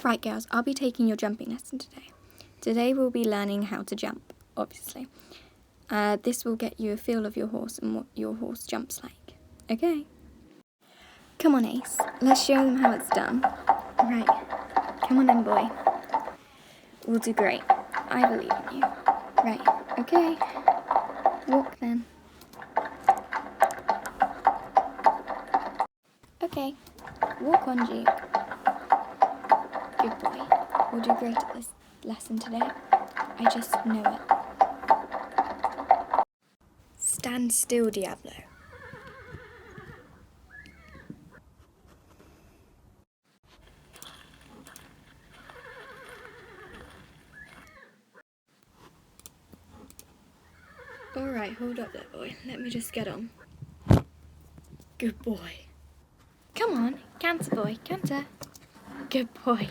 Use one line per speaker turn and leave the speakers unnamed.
Right girls, I'll be taking your jumping lesson today. Today we'll be learning how to jump, obviously. This will get you a feel of your horse and what your horse jumps like. Okay? Come on Ace, let's show them how it's done. Right, come on in boy. We'll do great. I believe in you. Right, okay. Walk then. Okay, walk on Duke. Good boy. We'll do great at this lesson today. I just know it. Stand still, Diablo. Alright, hold up there, boy. Let me just get on. Good boy. Come on, canter, boy, canter. Good boy.